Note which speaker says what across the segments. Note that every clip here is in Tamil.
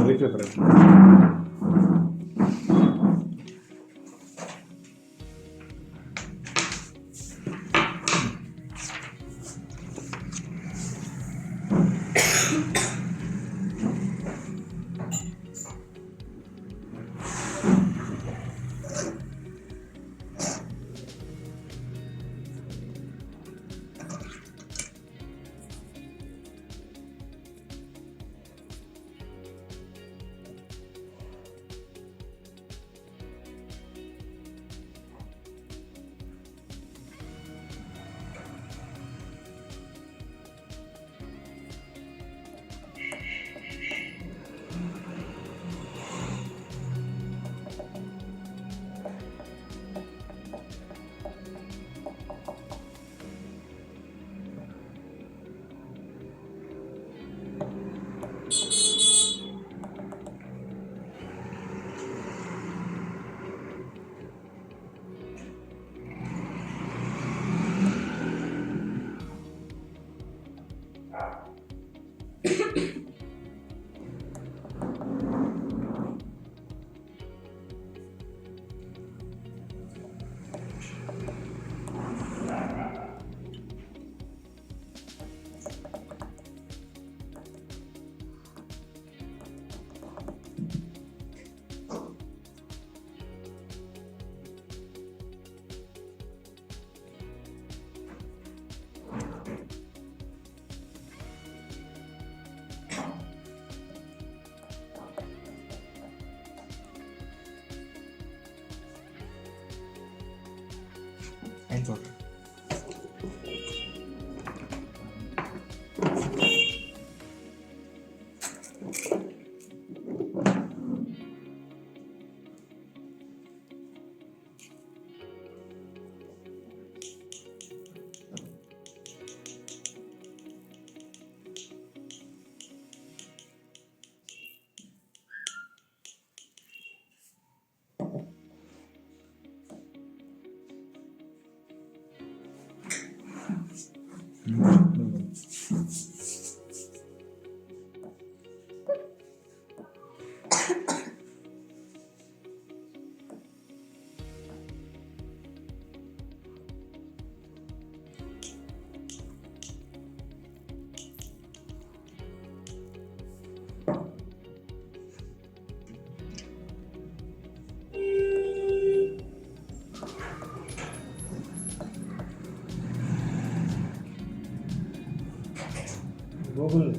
Speaker 1: வீட்டில் பிறகு சொல்கிறேன். Google.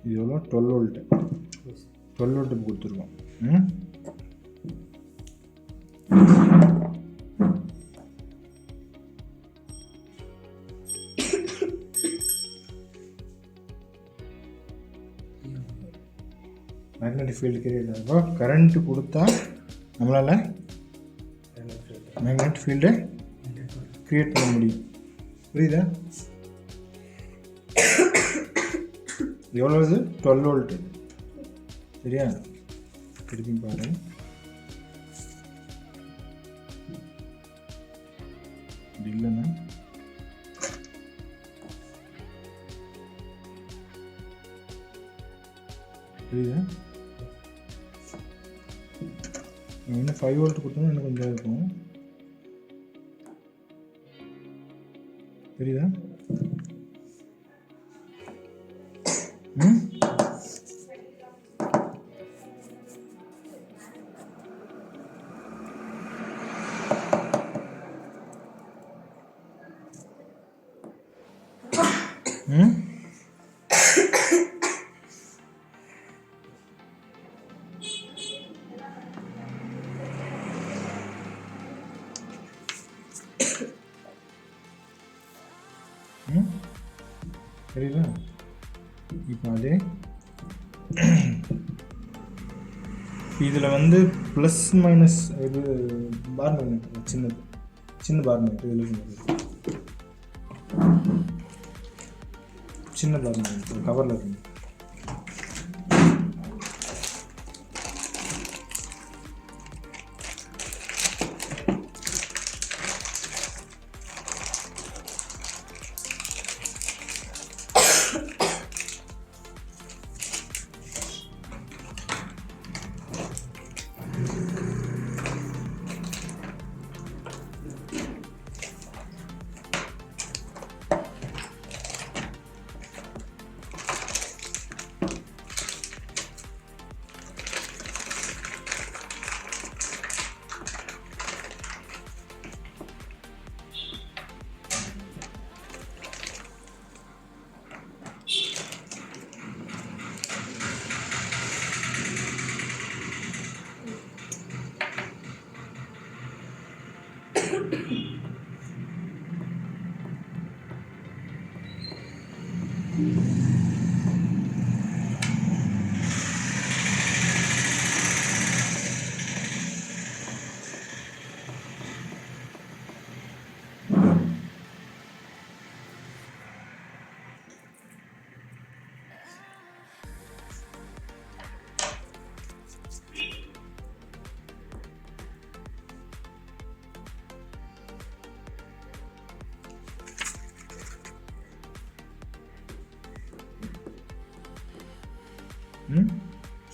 Speaker 1: இது எவ்வளோ 12 வோல்ட் கொடுத்துருக்கோம். மேக்னெட்டிக் ஃபீல்டு கிரியேட் ஆகும். கரண்ட் கொடுத்தா நம்மளால் மேக்னெட்டிக் ஃபீல்டை கிரியேட் பண்ண முடியும். புரியுதா? எவ்வளோ இது? 12 வோல்ட்டு. சரியா? திருப்பி பாரு. இது இல்லைன்னா புரியுதா? இன்னும் 5 வோல்ட் கொடுத்தோம்னா இன்னும் கொஞ்சம் இருக்கும். புரியுதா? சரிங்களா? இப்போ அதே இதில் வந்து ப்ளஸ் மைனஸ் இது பார் மேக்னெட் சின்ன பார் மேக்னெட் இதில் சின்ன பார் மேக்னெட் கவரில் இருக்கு.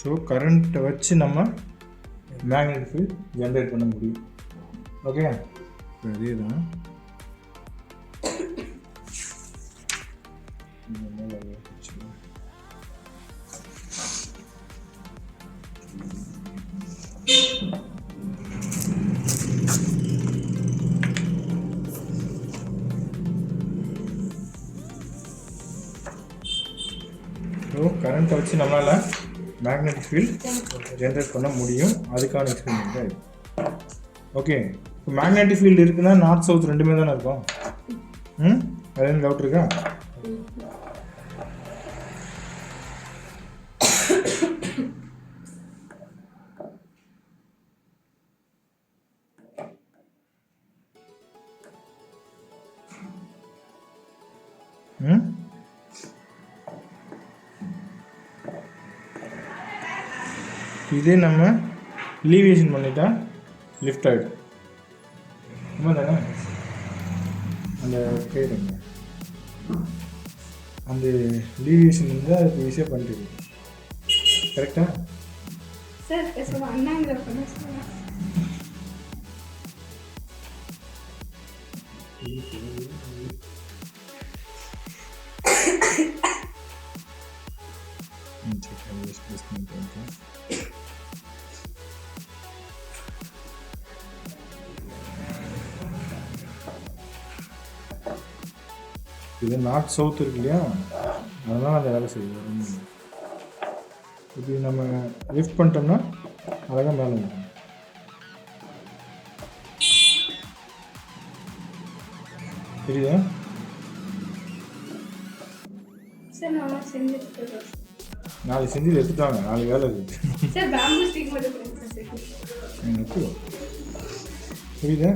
Speaker 1: ஸோ கரண்ட்டை வச்சு நம்ம மேக்னெட் ஃபீல்ட் ஜென்ரேட் பண்ண முடியும். ஓகே, அதே தான் கரண்ட்டை வச்சு நம்மளால் மேக்னெட்டிக் ஃபீல்ட் ஜென்ரேட் பண்ண முடியும். அதுக்கான எக்ஸ்பெரிமெண்ட் தான் இது. ஓகே, இப்போ மேக்னெட்டிக் ஃபீல்டு இருக்குன்னா நார்த் சவுத் ரெண்டுமே தானே இருக்கும். அது என்ன டவுட் இருக்கா? இதே நம்ம லீவியேஷன் பண்ணிட்டா லிஃப்ட் ஆகிடும். ஆமாம் தானே? அந்த பேர் என்ன, அந்த லீவியேஷன் வந்து அதுக்கு ஈஸியாக பண்ணிட்டு கரெக்டா? இது நார்த் சவுத் இருக்கு இல்லையா, அதெல்லாம் அந்த வேலை செய்யும். இப்படி நம்ம லிஃப்ட் பண்ணிட்டோம்னா அழகாக மேலே வரும். தெரியுதா? நாளைக்கு செஞ்சு எடுத்துட்டாங்க, நாளைக்கு வேலை இருக்குது. புரியுதா?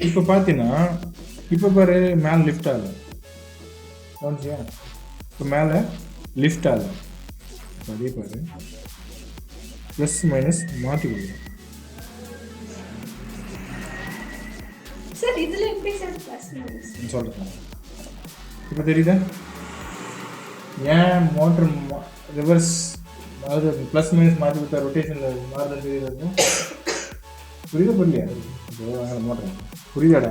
Speaker 1: இப்போ பார்த்தீங்கன்னா இப்போ பாரு மேலே லிஃப்ட் ஆகலை. கவனிச்சியா? இப்போ மேலே லிஃப்ட் ஆகலை. அதே பாரு ப்ளஸ் மைனஸ் மாற்றி கொடுக்குறோம். சொல்கிறேன். இப்போ தெரியுதா ஏன் மோட்ரு ரிவர்ஸ் அதாவது ப்ளஸ் மைனஸ் மாற்றி கொடுத்தா ரொட்டேஷனில் மாறுதல் தெரியுது? புரியுதா புரியலையா? மோட்டர் புரியுதாடா?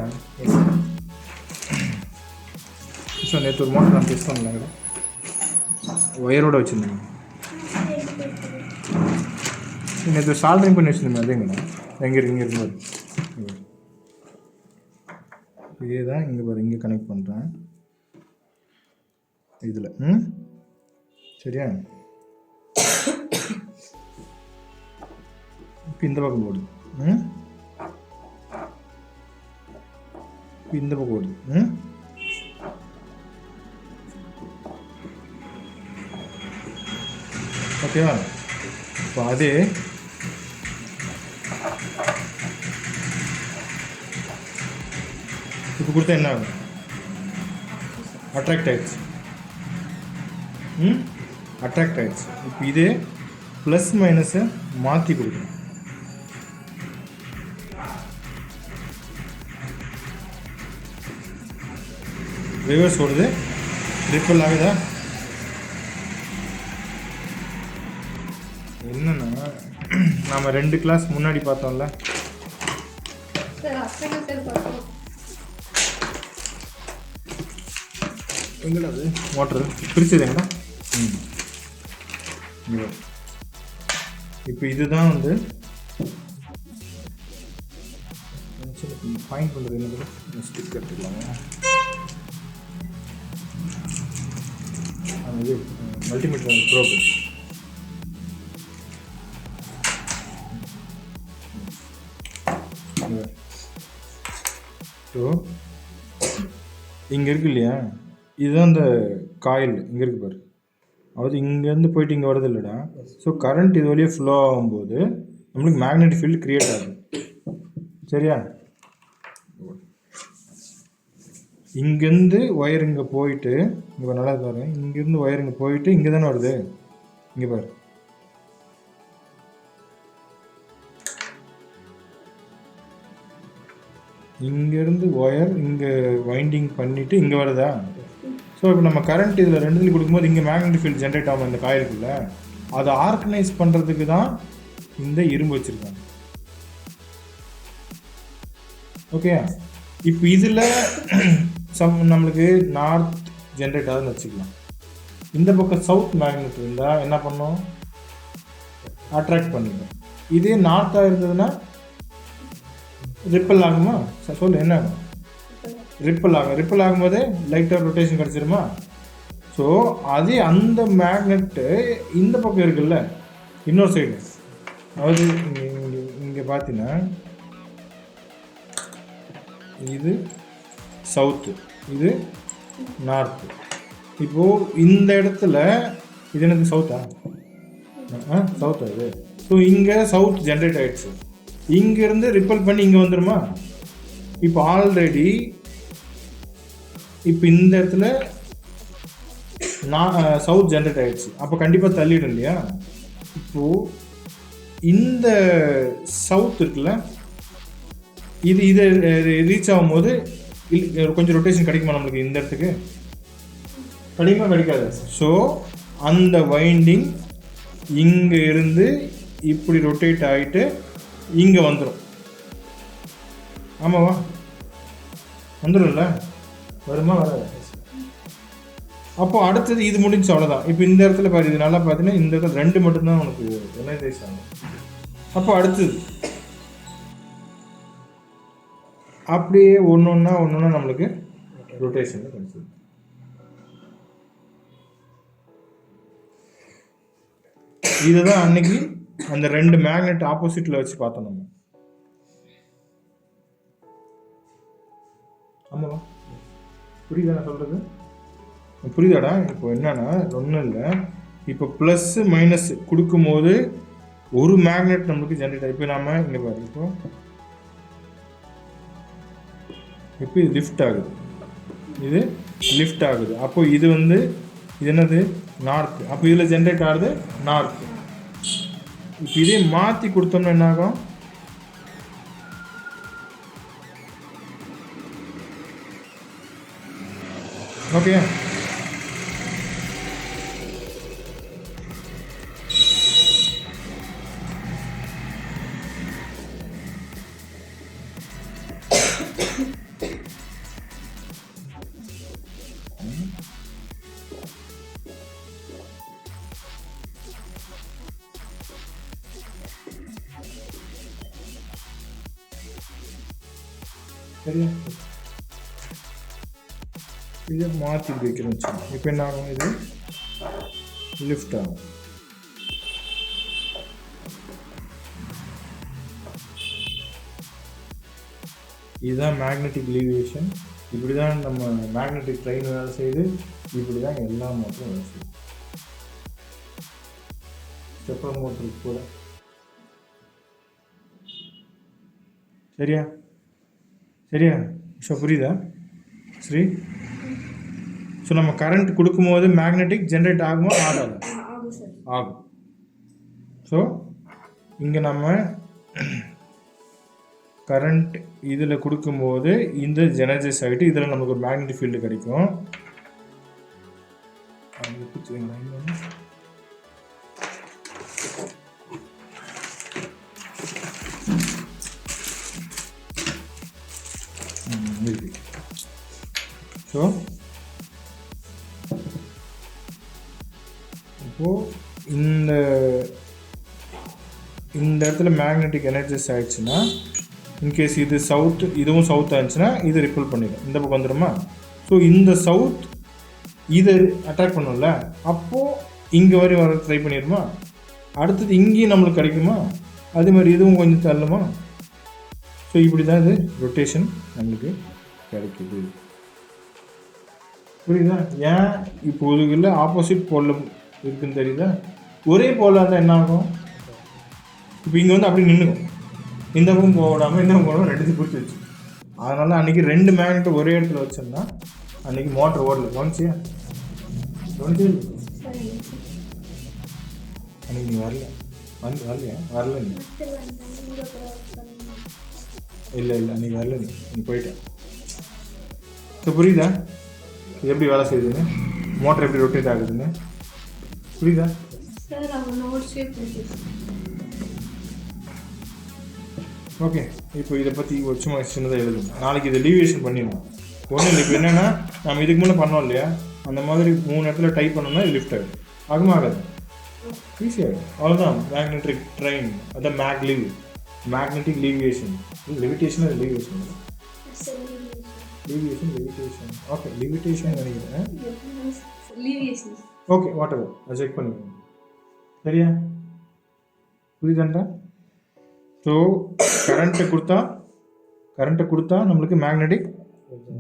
Speaker 1: ஸோ நேற்று ஒரு மோட்டர் நான் டெஸ்ட் பண்ணலாங்க, ஒயரோடு வச்சுருந்தேங்க. நேற்று சால்ட்ரிங் பண்ணி வச்சுருந்தேன். அதேங்கண்ணா எங்கே இருக்கு, இங்கே இருக்கும்போது இதே தான் இங்கே பாரு, இங்கே கனெக்ட் பண்ணுறேன் இதில். சரியா? இப்போ இந்த பக்கம் போடுது. இந்த பக்கம் வருது. ஓகேவா? இப்போ அதே இப்போ கொடுத்தா என்ன ஆகும்? அட்ராக்ட் ஆயிடுச்சு. அட்ராக்ட் ஆயிடுச்சு. இப்போ இதே ப்ளஸ் மைனஸை மாற்றி கொடுக்கணும். ரிவர்ஸ் ஓடுது, ரிப்பல் ஆகுதா? என்னன்னா நாம் 2 கிளாஸ் முன்னாடி பார்த்தோம்ல, எங்கடா அது மோட்டரு பிரிச்சது எங்கடா? இப்போ இதுதான் வந்து பாயிண்ட் பண்ணுறது. என்ன ஸ்டிக் எடுத்துக்கலாங்க. இது மல்டிமீட்டர் ப்ரோப். ஸோ இங்கே இருக்கு இல்லையா, இதுதான் இந்த காயில் இங்கே இருக்கு பாரு. அதாவது இங்கேருந்து போயிட்டு இங்கே வருது இல்லைடா. ஸோ கரண்ட் இது வழியாக ஃப்ளோ ஆகும்போது நம்மளுக்கு மேக்னெட்டிக் ஃபீல்டு க்ரியேட் ஆகுது. சரியா? இங்கேருந்து ஒயர் இங்கே போயிட்டு இங்கே நல்லா பாரு, இங்கேருந்து ஒயர் இங்கே போயிட்டு இங்கே தானே வருது. இங்கே பாரு, இங்கேருந்து ஒயர் இங்கே வைண்டிங் பண்ணிவிட்டு இங்கே வருதா. ஸோ இப்போ நம்ம கரண்ட் இதில் ரெண்டுலேயும் கொடுக்கும்போது இங்கே மேக்னெட்டிக் ஃபீல்டு ஜென்ரேட் ஆகும் இந்த காயிலுக்குள்ள. அதை ஆர்கனைஸ் பண்ணுறதுக்கு தான் இந்த இரும்பு வச்சுருக்காங்க. ஓகே, இப்போ இதில் நம்மளுக்கு நார்த் ஜென்ரேட் ஆகுதுன்னு வச்சுக்கலாம். இந்த பக்கம் சவுத் மேக்னெட் இருந்தால் என்ன பண்ணோம்? அட்ராக்ட் பண்ணிடும். இதே நார்த்தாக இருந்ததுன்னா ரிப்பல் ஆகுமா? சொல்லு, என்ன ஆகும்? ரிப்பல் ஆகும். ரிப்பல் ஆகும்போது லைட்டாக ரொட்டேஷன் கிடச்சிருமா? ஸோ அதே அந்த மேக்னெட்டு இந்த பக்கம் இருக்குல்ல, இன்னொரு சைடு, அதாவது இங்கே பார்த்தீங்கன்னா இது சவுத்து, இது நார்த்து. இப்போது இந்த இடத்துல இது எனக்கு சவுத்தா? சவுத்தா இது. ஸோ இங்கே சவுத் ஜென்ரேட் ஆகிடுச்சு. இங்கேருந்து ரிப்பல் பண்ணி இங்கே வந்துடுமா? இப்போ ஆல்ரெடி இப்போ இந்த இடத்துல சவுத் ஜென்ரேட் ஆகிடுச்சு. அப்போ கண்டிப்பாக தள்ளிடும் இல்லையா? இப்போது இந்த சவுத் இருக்குல்ல, இதை ரீச் ஆகும்போது கொஞ்சம் ரொட்டேஷன் கிடைக்குமா நம்மளுக்கு? இந்த இடத்துக்கு கிடைக்குமா? கிடைக்காது. ஸோ அந்த வைண்டிங் இங்கே இருந்து இப்படி ரொட்டேட் ஆகிட்டு இங்கே வந்துடும். ஆமாவா? வந்துடும்ல? வருமா? வராது. அப்போ அடுத்தது இது முடிஞ்சு, அவ்வளோதான். இப்போ இந்த இடத்துல பாரு, இது நல்லா பார்த்தீங்கன்னா இந்த இடத்துல 2 மட்டும்தான் உனக்கு எனர்ஜைஸ் ஆகும். அப்போ அடுத்தது அப்படியே ஒன்று ஒன்றா நம்மளுக்கு ரொட்டேஷன் கிடைச்சது. இதுதான் அன்னைக்கு அந்த 2 மேக்னெட் ஆப்போசிட்டில் வச்சு பார்த்தோம் நம்ம. ஆமாவா? புரியுதா நான் சொல்கிறது? புரியுதாடா? இப்போ என்னன்னா ஒன்றும் இல்லை, இப்போ ப்ளஸ் மைனஸ் கொடுக்கும்போது ஒரு மேக்னெட் நம்மளுக்கு ஜென்ரேட் ஆகும். இப்போ நாம் இங்கே பாரு, இப்போ இது லிஃப்ட் ஆகுது, இது லிஃப்ட் ஆகுது. அப்போ இது வந்து இது என்னது? நார்த்து. அப்போ இதில் ஜென்ரேட் ஆகுது நார்த்து. இப்போ இதே மாற்றி கொடுத்தோம்னா என்ன ஆகும்? ஓகே, சரியா? இதை மாற்றி வைக்கிறேன்னு வச்சுக்கோங்க. இப்போ என்ன ஆகும்? இது லிஃப்ட் ஆகும். இதுதான் மேக்னெட்டிக் லீவியேஷன். இப்படி தான் நம்ம மேக்னெட்டிக் ட்ரெயின் வேலை செய்யுது. இப்படி தான் எல்லா மோட்டரும் வேலை செய்யுது. ஸ்டெப்பர் மோட்டருக்கு கூட. சரியா சரியா ஸோ புரியுதா ஸ்ரீ? ஸோ நம்ம கரண்ட் கொடுக்கும்போது மேக்னெட்டிக் ஜென்ரேட் ஆகுமா ஆகாது? ஆகும். ஸோ இங்கே நம்ம கரண்ட் இதில் கொடுக்கும்போது இந்த ஜெனர்ஜைஸ் ஆகிட்டு இதில் நமக்கு ஒரு மேக்னெட்டிக் ஃபீல்டு கிடைக்கும். ஸோ இப்போது இந்த இடத்துல மேக்னெட்டிக் எனர்ஜைஸ் ஆகிடுச்சுன்னா, இன்கேஸ் இது சவுத், இதுவும் சவுத் ஆகிடுச்சுன்னா இது ரிப்பல் பண்ணிடும், இந்த பக்கம் வந்துடுமா? ஸோ இந்த சவுத் இதை அட்ராக்ட் பண்ணும்ல, அப்போது இங்கே வரை வர ட்ரை பண்ணிடுமா? அடுத்தது இங்கேயும் நம்மளுக்கு கிடைக்குமா? அதே மாதிரி இதுவும் கொஞ்சம் தள்ளுமா? ஸோ இப்படி தான் இது ரொட்டேஷன் நம்மளுக்கு கிடைக்குது. புரியுதா? ஏன் இப்போ இல்லை ஆப்போசிட் போலில் இருக்குன்னு தெரியுதா? ஒரே போலாக இருந்தால் என்ன ஆகும்? இப்போ இங்கே வந்து அப்படி நின்றுக்கும், இந்த பக்கம் போடாமல் இந்த பக்கம் போடாமல் ரெண்டுத்தையும் பிடிச்சி வச்சு. அதனால அன்றைக்கி 2 மேக்னெட்டை ஒரே இடத்துல வச்சோம்னா அன்றைக்கி மோட்டர் ஓடல. கவனிச்சியா? அன்றைக்கி நீ வரல வரல நீ இல்லை அன்றைக்கி வரல நீ போயிட்டேன். இப்போ புரியுதா எப்படி வேலை செய்யுதுன்னு, மோட்டர் எப்படி ரொட்டேட் ஆகுதுன்னு? புரியுதா? ஓகே, இப்போ இதை பற்றி ஒரு சும்மா சின்னதாக எழுதுங்க. நாளைக்கு இதை லீவியேஷன் பண்ணிடணும். ஒன்றும் இல்லை. இப்போ என்னென்னா நம்ம இதுக்கு முன்னே பண்ணோம் இல்லையா, அந்த மாதிரி 3 இடத்துல டைப் பண்ணோம்னா இது லிஃப்ட் ஆகிடும். ஆகுமா ஆகாது? ஈஸியாகிடும். அவ்வளோதான். மேக்னெட்டிக் ட்ரெயின், அதான் மேக்னெட்டிக் லீவியேஷன். லெவிட்டேஷன் அது லீவியேஷன் ஓகே, லெவிட்டேஷன் நினைக்கிறேன். ஓகே, வாட் எவர், அதை செக் பண்ணிக்கோங்க. சரியா? புரியுதாண்டா? ஸோ கரண்ட்டை கொடுத்தா நம்மளுக்கு மேக்னெட்டிக்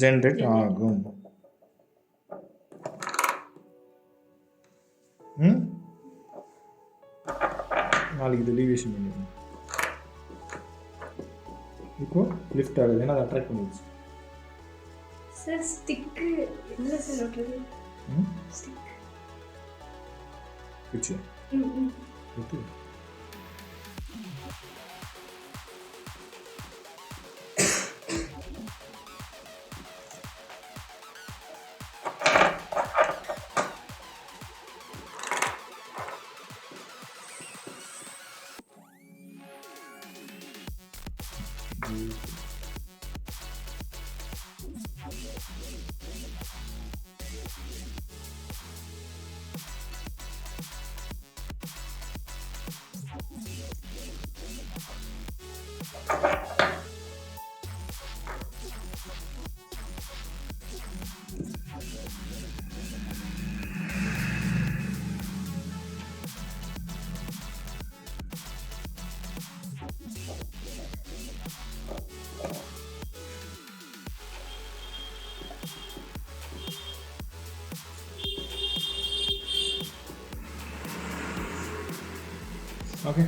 Speaker 1: ஜென்ரேட் ஆகும். நாளைக்கு இது லீவியேஷன் பண்ணிடுவோம். இப்போ லிஃப்ட் ஆகுது, ஏன்னா அதை அட்ராக்ட் பண்ணிடுச்சு.
Speaker 2: சார் ஸ்டிக்கு என்ன சார் ஓட்டுறது? ஸ்டிக்
Speaker 1: பிச்சு ஓகே. Okay.